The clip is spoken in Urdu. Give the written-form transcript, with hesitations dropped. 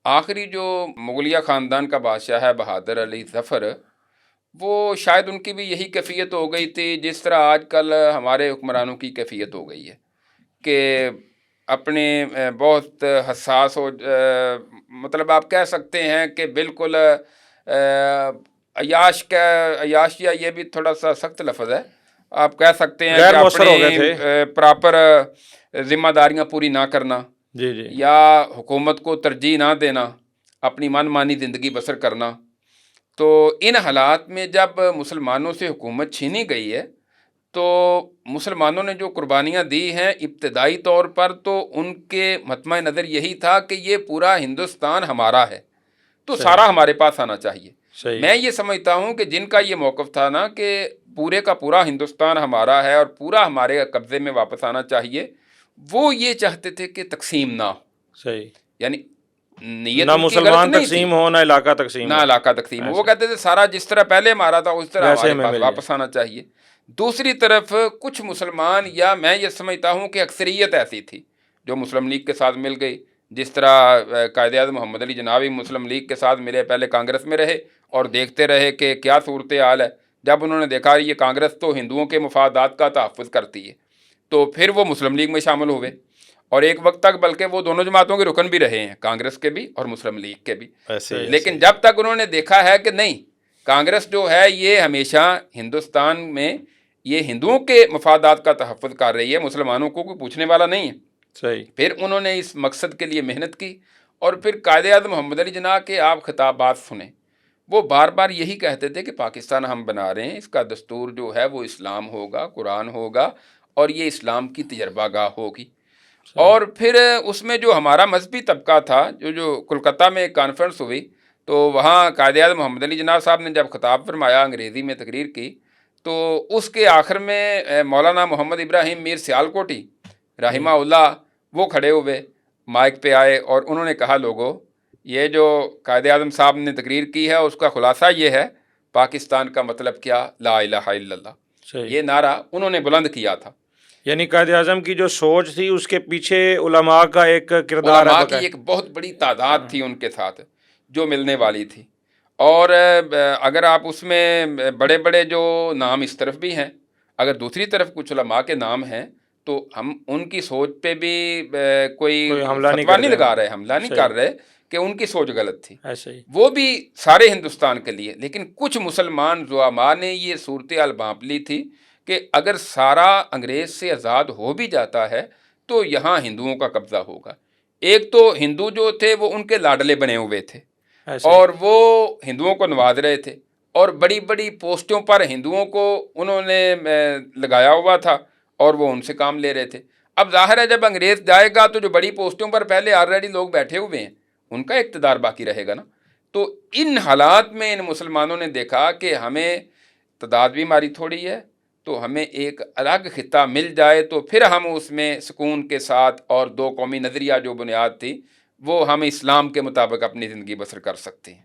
آخری جو مغلیہ خاندان کا بادشاہ ہے بہادر علی ظفر، وہ شاید ان کی بھی یہی کیفیت ہو گئی تھی جس طرح آج کل ہمارے حکمرانوں کی کیفیت ہو گئی ہے کہ اپنے بہت حساس ہو، مطلب آپ کہہ سکتے ہیں کہ بالکل عیاش کا عیاشیا، یہ بھی تھوڑا سا سخت لفظ ہے، آپ کہہ سکتے ہیں کہ غیر مؤثر ہو گئے تھے۔ اپنی پراپر ذمہ داریاں پوری نہ کرنا، جی جی یا حکومت کو ترجیح نہ دینا، اپنی من مانی زندگی بسر کرنا۔ تو ان حالات میں جب مسلمانوں سے حکومت چھینی گئی ہے تو مسلمانوں نے جو قربانیاں دی ہیں ابتدائی طور پر، تو ان کے مطمع نظر یہی تھا کہ یہ پورا ہندوستان ہمارا ہے، تو صحیح سارا ہمارے پاس آنا چاہیے۔ صحیح میں یہ سمجھتا ہوں کہ جن کا یہ موقف تھا نا کہ پورے کا پورا ہندوستان ہمارا ہے اور پورا ہمارے قبضے میں واپس آنا چاہیے، وہ یہ چاہتے تھے کہ تقسیم نہ ہو، صحیح، یعنی نیت نہ ان کی غلط مسلمان نہیں تھی، تقسیم ہو نہ علاقہ تقسیم نہ ہو، علاقہ تقسیم ہو۔ وہ ایسے کہتے تھے سارا جس طرح پہلے ہمارا تھا اس طرح ویسے ہمارے ہمیں پاس مل جائے۔ واپس آنا چاہیے۔ دوسری طرف کچھ مسلمان، یا میں یہ سمجھتا ہوں کہ اکثریت ایسی تھی جو مسلم لیگ کے ساتھ مل گئی، جس طرح قائد اعظم محمد علی جناح بھی مسلم لیگ کے ساتھ ملے، پہلے کانگریس میں رہے اور دیکھتے رہے کہ کیا صورتحال ہے۔ جب انہوں نے دیکھا یہ کانگریس تو ہندوؤں کے مفادات کا تحفظ کرتی ہے، تو پھر وہ مسلم لیگ میں شامل ہوئے، اور ایک وقت تک بلکہ وہ دونوں جماعتوں کے رکن بھی رہے ہیں، کانگریس کے بھی اور مسلم لیگ کے بھی۔ ایسے ہی لیکن جب تک انہوں نے دیکھا ہے کہ نہیں، کانگریس جو ہے یہ ہمیشہ ہندوستان میں یہ ہندوؤں کے مفادات کا تحفظ کر رہی ہے، مسلمانوں کو کوئی پوچھنے والا نہیں ہے، صحیح، پھر انہوں نے اس مقصد کے لیے محنت کی۔ اور پھر قائد اعظم محمد علی جناح کے آپ خطابات سنیں، وہ بار بار یہی کہتے تھے کہ پاکستان ہم بنا رہے ہیں، اس کا دستور جو ہے وہ اسلام ہوگا، قرآن ہوگا، اور یہ اسلام کی تجربہ گاہ ہوگی۔ صحیح، اور پھر اس میں جو ہمارا مذہبی طبقہ تھا، جو کولکتہ میں ایک کانفرنس ہوئی، تو وہاں قائد اعظم محمد علی جناح صاحب نے جب خطاب فرمایا، انگریزی میں تقریر کی، تو اس کے آخر میں مولانا محمد ابراہیم میر سیالکوٹی رحمہ اللہ وہ کھڑے ہوئے، مائک پہ آئے اور انہوں نے کہا، لوگوں، یہ جو قائد اعظم صاحب نے تقریر کی ہے اس کا خلاصہ یہ ہے، پاکستان کا مطلب کیا، لا الہ الا اللہ، صحیح۔ یہ نعرہ انہوں نے بلند کیا تھا۔ یعنی قائد اعظم کی جو سوچ تھی اس کے پیچھے علماء کا ایک کردار ہے علماء کی بقا۔ ایک بہت بڑی تعداد تھی ان کے ساتھ جو ملنے والی تھی، اور اگر آپ اس میں بڑے بڑے جو نام اس طرف بھی ہیں، اگر دوسری طرف کچھ علماء کے نام ہیں، تو ہم ان کی سوچ پہ بھی کوئی کوئی حملہ نہیں فتویٰ کر نہیں رہے لگا ہم۔ رہے، حملہ نہیں صحیح، کر رہے کہ ان کی سوچ غلط تھی، ایسے ہی، وہ بھی سارے ہندوستان کے لیے۔ لیکن کچھ مسلمان زعماء نے یہ صورتحال بھانپ لی تھی کہ اگر سارا انگریز سے آزاد ہو بھی جاتا ہے تو یہاں ہندوؤں کا قبضہ ہوگا۔ ایک تو ہندو جو تھے وہ ان کے لاڈلے بنے ہوئے تھے، ایسے ہی، اور وہ ہندوؤں کو نواز رہے تھے، اور بڑی بڑی پوسٹوں پر ہندوؤں کو انہوں نے لگایا ہوا تھا، اور وہ ان سے کام لے رہے تھے۔ اب ظاہر ہے جب انگریز جائے گا تو جو بڑی پوسٹوں پر پہلے آلریڈی لوگ بیٹھے ہوئے ہیں ان کا اقتدار باقی رہے گا نا۔ تو ان حالات میں ان مسلمانوں نے دیکھا کہ ہمیں تعداد بھی ہماری تھوڑی ہے، تو ہمیں ایک الگ خطہ مل جائے تو پھر ہم اس میں سکون کے ساتھ، اور دو قومی نظریہ جو بنیاد تھی وہ ہم اسلام کے مطابق اپنی زندگی بسر کر سکتے ہیں۔